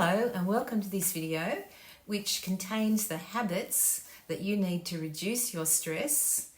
Hello and welcome to this video which contains the habits that you need to reduce your stress,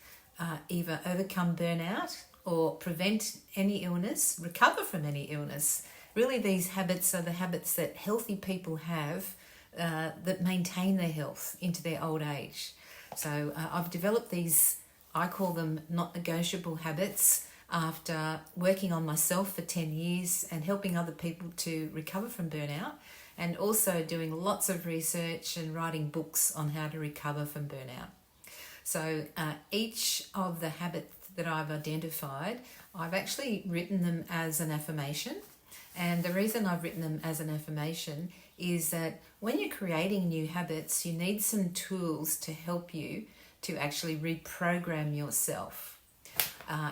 either overcome burnout or prevent any illness, recover from any illness. Really these habits are the habits that healthy people have that maintain their health into their old age. So I've developed these, I call them not negotiable habits, after working on myself for 10 years and helping other people to recover from burnout, and also doing lots of research and writing books on how to recover from burnout. So each of the habits that I've identified, I've actually written them as an affirmation. And the reason I've written them as an affirmation is that when you're creating new habits, you need some tools to help you to actually reprogram yourself.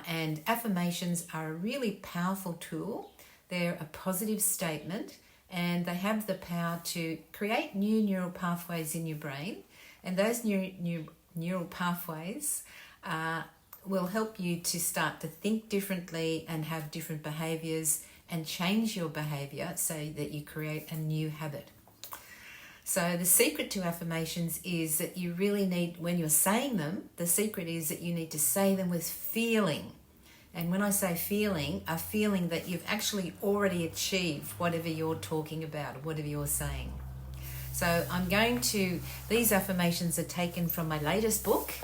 And affirmations are a really powerful tool. They're a positive statement and they have the power to create new neural pathways in your brain. And those new neural pathways will help you to start to think differently and have different behaviors and change your behavior so that you create a new habit. So the secret to affirmations is that you really need, when you're saying them, the secret is that you need to say them with feeling. And when I say feeling, a feeling that you've actually already achieved whatever you're talking about, or whatever you're saying. So these affirmations are taken from my latest book.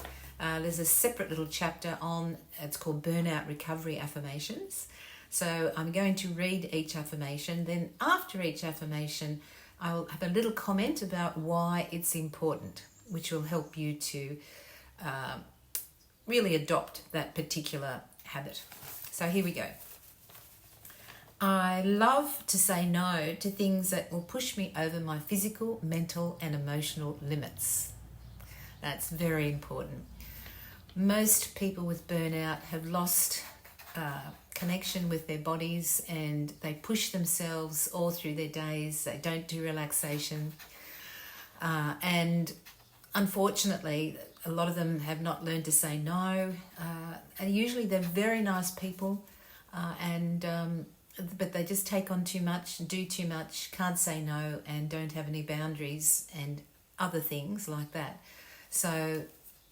There's a separate little chapter on, it's called Burnout Recovery Affirmations. So I'm going to read each affirmation. Then after each affirmation, I'll have a little comment about why it's important, which will help you to really adopt that particular habit. So here we go. I love to say no to things that will push me over my physical, mental, and emotional limits. That's very important. Most people with burnout have lost connection with their bodies and they push themselves all through their days. They don't do relaxation. And unfortunately, a lot of them have not learned to say no. And usually they're very nice people, but they just take on too much, do too much, can't say no, and don't have any boundaries and other things like that. So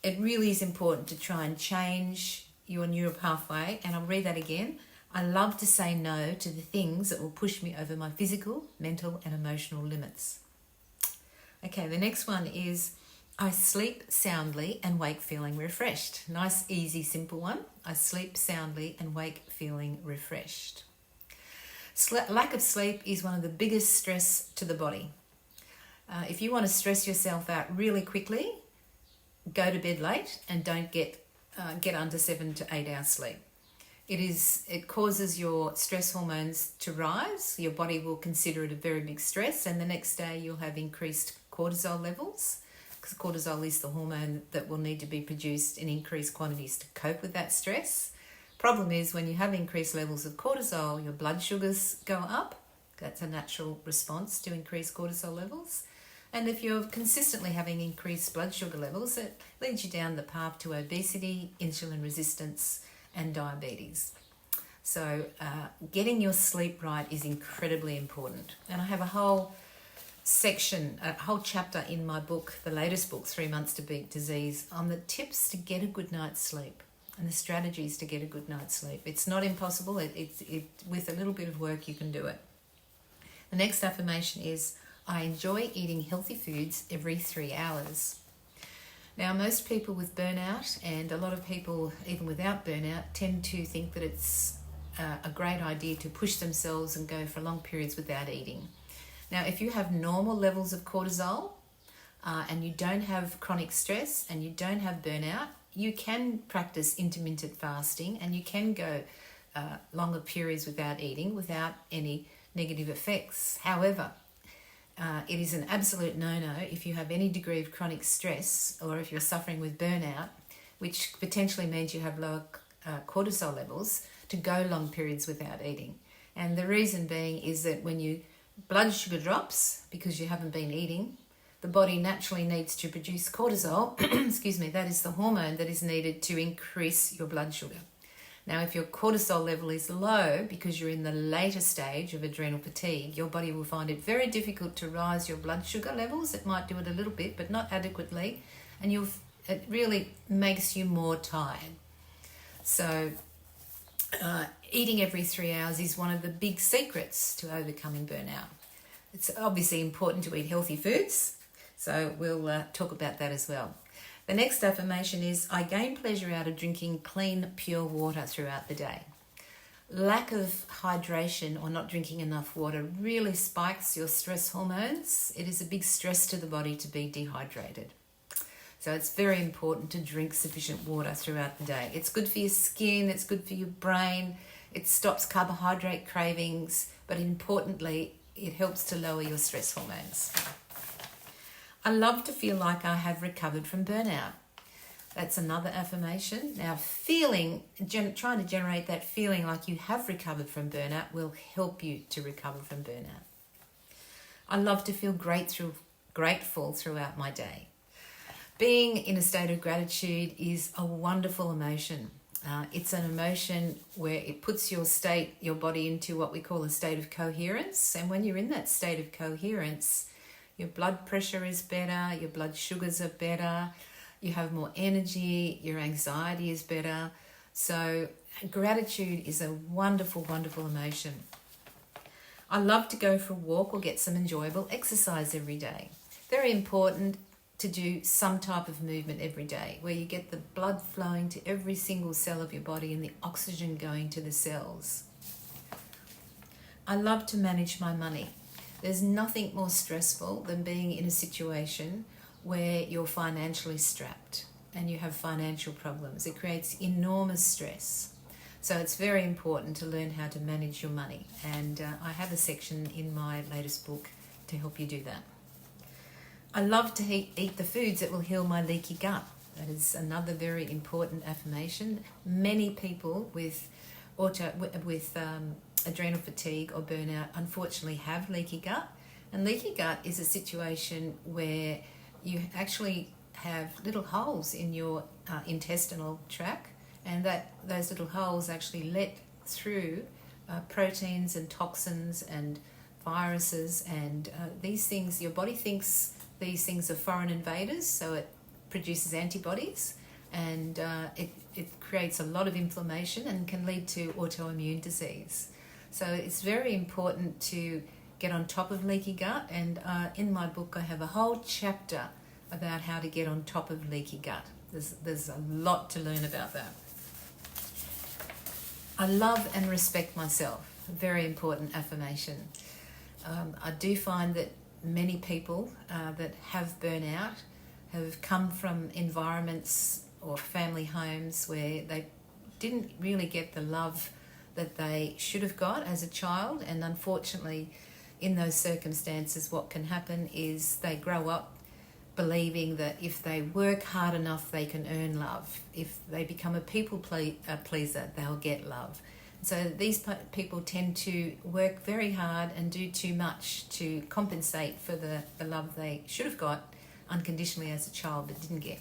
it really is important to try and change your neural pathway. And I'll read that again. I love to say no to the things that will push me over my physical, mental, and emotional limits. Okay, the next one is I sleep soundly and wake feeling refreshed. Nice, easy, simple one. I sleep soundly and wake feeling refreshed. Lack of sleep is one of the biggest stress to the body. If you want to stress yourself out really quickly, go to bed late and don't get under 7 to 8 hours sleep. It causes your stress hormones to rise. Your body will consider it a very big stress, and the next day you'll have increased cortisol levels, because cortisol is the hormone that will need to be produced in increased quantities to cope with that stress. Problem is, when you have increased levels of cortisol, your blood sugars go up. That's a natural response to increased cortisol levels. And if you're consistently having increased blood sugar levels, it leads you down the path to obesity, insulin resistance, and diabetes. So getting your sleep right is incredibly important. And I have a whole section, a whole chapter in my book, the latest book, 3 Months to Beat Disease, on the tips to get a good night's sleep and the strategies to get a good night's sleep. It's not impossible. With a little bit of work, you can do it. The next affirmation is, I enjoy eating healthy foods every 3 hours. Now, most people with burnout, and a lot of people even without burnout, tend to think that it's a great idea to push themselves and go for long periods without eating. Now, if you have normal levels of cortisol and you don't have chronic stress and you don't have burnout, you can practice intermittent fasting and you can go longer periods without eating without any negative effects. However, it is an absolute no-no if you have any degree of chronic stress or if you're suffering with burnout, which potentially means you have lower cortisol levels, to go long periods without eating. And the reason being is that when your blood sugar drops because you haven't been eating, the body naturally needs to produce cortisol. Excuse me, that is the hormone that is needed to increase your blood sugar. Now, if your cortisol level is low because you're in the later stage of adrenal fatigue, your body will find it very difficult to rise your blood sugar levels. It might do it a little bit, but not adequately, and it really makes you more tired. So eating every 3 hours is one of the big secrets to overcoming burnout. It's obviously important to eat healthy foods, so we'll talk about that as well. The next affirmation is, I gain pleasure out of drinking clean, pure water throughout the day. Lack of hydration or not drinking enough water really spikes your stress hormones. It is a big stress to the body to be dehydrated. So it's very important to drink sufficient water throughout the day. It's good for your skin, it's good for your brain, it stops carbohydrate cravings, but importantly, it helps to lower your stress hormones. I love to feel like I have recovered from burnout. That's another affirmation. Now, trying to generate that feeling like you have recovered from burnout will help you to recover from burnout. I love to feel grateful throughout my day. Being in a state of gratitude is a wonderful emotion. It's an emotion where it puts your body into what we call a state of coherence. And when you're in that state of coherence, your blood pressure is better, your blood sugars are better, you have more energy, your anxiety is better. So gratitude is a wonderful, wonderful emotion. I love to go for a walk or get some enjoyable exercise every day. Very important to do some type of movement every day where you get the blood flowing to every single cell of your body and the oxygen going to the cells. I love to manage my money. There's nothing more stressful than being in a situation where you're financially strapped and you have financial problems. It creates enormous stress. So it's very important to learn how to manage your money. And I have a section in my latest book to help you do that. I love to eat the foods that will heal my leaky gut. That is another very important affirmation. Many people with adrenal fatigue or burnout unfortunately have leaky gut, and leaky gut is a situation where you actually have little holes in your intestinal tract, and those little holes actually let through proteins and toxins and viruses and these things. Your body thinks these things are foreign invaders, so it produces antibodies, and it creates a lot of inflammation and can lead to autoimmune disease. So it's very important to get on top of leaky gut, and in my book I have a whole chapter about how to get on top of leaky gut. There's a lot to learn about that. I love and respect myself. A very important affirmation. I do find that many people that have burnout have come from environments or family homes where they didn't really get the love that they should have got as a child, and unfortunately in those circumstances what can happen is they grow up believing that if they work hard enough they can earn love. If they become a people pleaser, they'll get love. So these people tend to work very hard and do too much to compensate for the love they should have got unconditionally as a child but didn't get.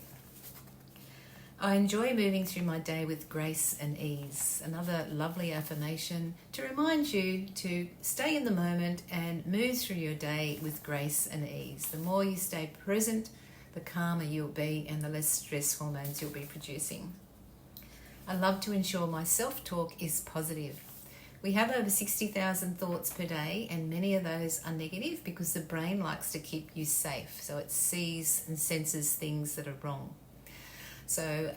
I enjoy moving through my day with grace and ease. Another lovely affirmation to remind you to stay in the moment and move through your day with grace and ease. The more you stay present, the calmer you'll be and the less stress hormones you'll be producing. I love to ensure my self-talk is positive. We have over 60,000 thoughts per day, and many of those are negative because the brain likes to keep you safe, so it sees and senses things that are wrong. So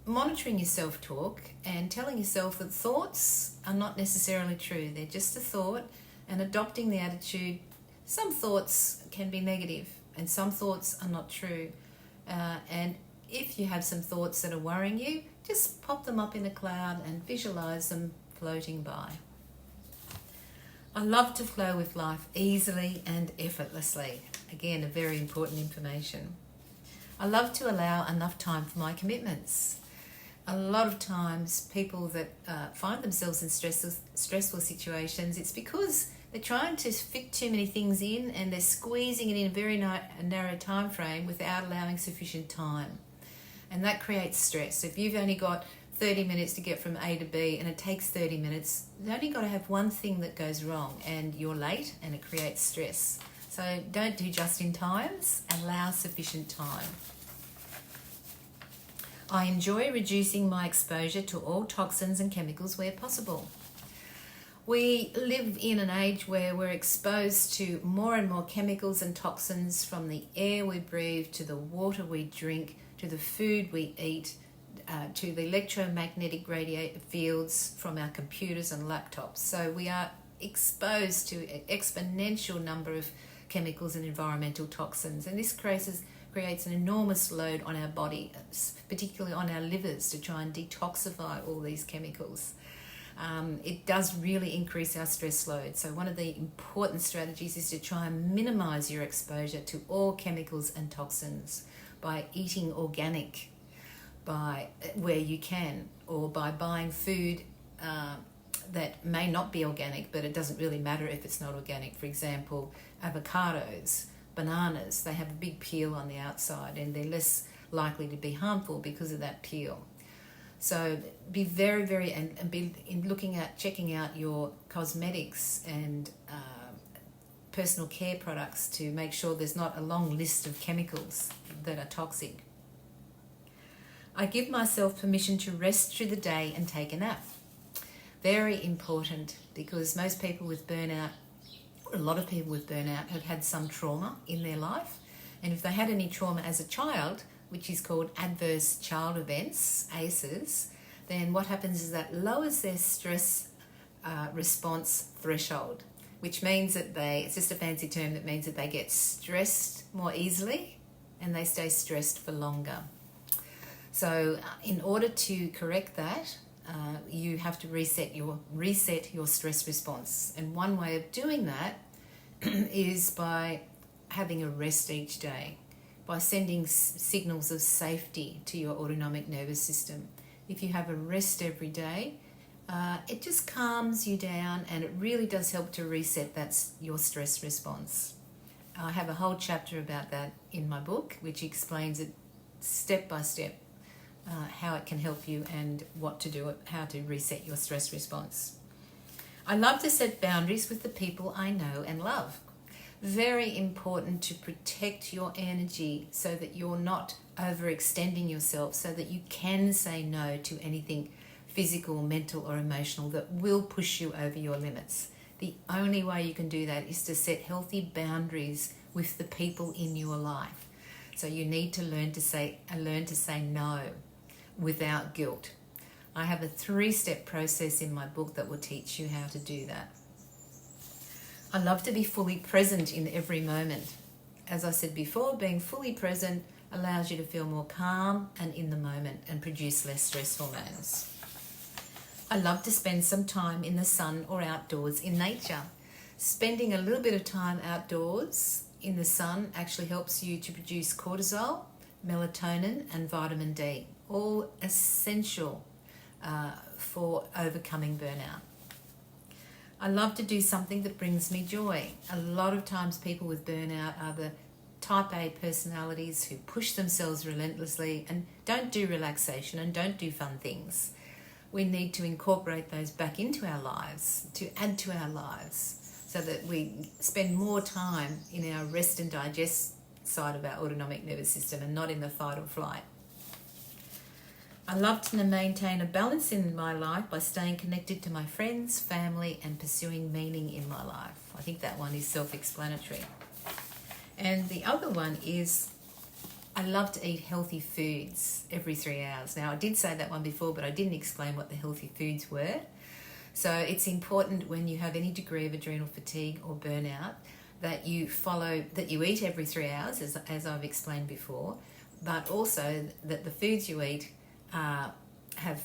monitoring your self-talk and telling yourself that thoughts are not necessarily true. They're just a thought, and adopting the attitude, some thoughts can be negative and some thoughts are not true. And if you have some thoughts that are worrying you, just pop them up in a cloud and visualize them floating by. I love to flow with life easily and effortlessly. Again, a very important information. I love to allow enough time for my commitments. A lot of times people that find themselves in stressful situations, it's because they're trying to fit too many things in and they're squeezing it in a very narrow time frame without allowing sufficient time. And that creates stress. If you've only got 30 minutes to get from A to B and it takes 30 minutes, you've only got to have one thing that goes wrong and you're late and it creates stress. So don't do just in times, allow sufficient time. I enjoy reducing my exposure to all toxins and chemicals where possible. We live in an age where we're exposed to more and more chemicals and toxins, from the air we breathe to the water we drink to the food we eat, to the electromagnetic fields from our computers and laptops. So we are exposed to an exponential number of chemicals and environmental toxins, and this creates an enormous load on our body, particularly on our livers, to try and detoxify all these chemicals. It does really increase our stress load. So one of the important strategies is to try and minimize your exposure to all chemicals and toxins by eating organic, by where you can, or by buying food that may not be organic, but it doesn't really matter if it's not organic. For example, avocados, bananas, they have a big peel on the outside and they're less likely to be harmful because of that peel. So be very, and be checking out your cosmetics and personal care products to make sure there's not a long list of chemicals that are toxic. I give myself permission to rest through the day and take a nap. Very important, because most people with burnout, a lot of people with burnout, have had some trauma in their life. And if they had any trauma as a child, which is called adverse child events, ACEs, then what happens is that lowers their stress response threshold, which means that it's just a fancy term that means that they get stressed more easily and they stay stressed for longer. So in order to correct that, you have to reset your stress response. And one way of doing that is by having a rest each day, by sending signals of safety to your autonomic nervous system. If you have a rest every day, it just calms you down, and it really does help to reset your stress response. I have a whole chapter about that in my book, which explains it step by step, how it can help you and what to do, how to reset your stress response. I love to set boundaries with the people I know and love. Very important to protect your energy so that you're not overextending yourself, so that you can say no to anything physical, mental or emotional that will push you over your limits. The only way you can do that is to set healthy boundaries with the people in your life. So you need to learn to say no without guilt. I have a 3-step process in my book that will teach you how to do that. I love to be fully present in every moment. As I said before, being fully present allows you to feel more calm and in the moment and produce less stress hormones. I love to spend some time in the sun or outdoors in nature. Spending a little bit of time outdoors in the sun actually helps you to produce cortisol, melatonin and vitamin D, all essential for overcoming burnout. I love to do something that brings me joy. A lot of times people with burnout are the type A personalities who push themselves relentlessly and don't do relaxation and don't do fun things. We need to incorporate those back into our lives, to add to our lives, so that we spend more time in our rest and digest side of our autonomic nervous system and not in the fight or flight. I love to maintain a balance in my life by staying connected to my friends, family, and pursuing meaning in my life. I think that one is self-explanatory. And the other one is I love to eat healthy foods every 3 hours. Now, I did say that one before, but I didn't explain what the healthy foods were. So it's important when you have any degree of adrenal fatigue or burnout that you eat every 3 hours, as I've explained before, but also that the foods you eat have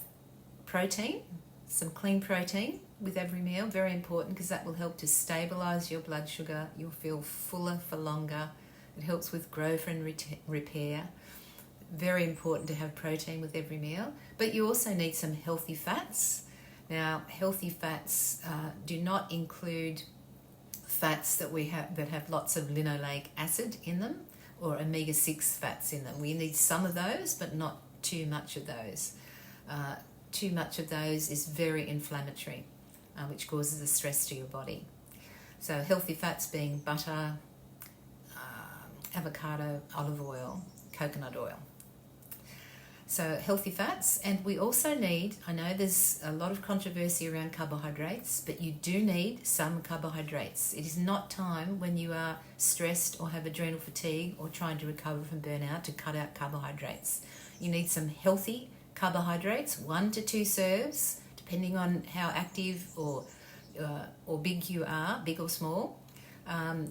protein, some clean protein with every meal. Very important, because that will help to stabilize your blood sugar. You'll feel fuller for longer. It helps with growth and repair. Very important to have protein with every meal. But you also need some healthy fats. Now, healthy fats do not include fats that have lots of linoleic acid in them, or omega-6 fats in them. We need some of those, but not too much of those. too much of those is very inflammatory, which causes a stress to your body. So healthy fats being butter, avocado, olive oil, coconut oil. So healthy fats. And we also need, I know there's a lot of controversy around carbohydrates, but you do need some carbohydrates. It is not time when you are stressed or have adrenal fatigue or trying to recover from burnout to cut out carbohydrates. You need some healthy carbohydrates, 1 to 2 serves, depending on how active or big you are, big or small.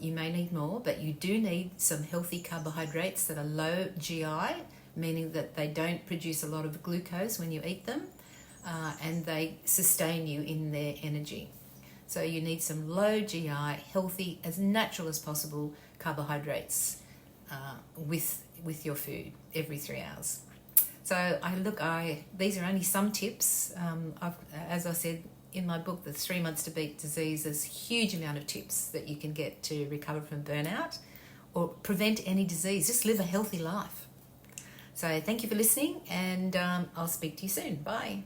You may need more, but you do need some healthy carbohydrates that are low GI, meaning that they don't produce a lot of glucose when you eat them, and they sustain you in their energy. So you need some low GI, healthy, as natural as possible carbohydrates with your food every 3 hours. So these are only some tips. As I said in my book, The 3 Months to Beat Disease, there's a huge amount of tips that you can get to recover from burnout or prevent any disease. Just live a healthy life. So thank you for listening, and I'll speak to you soon. Bye.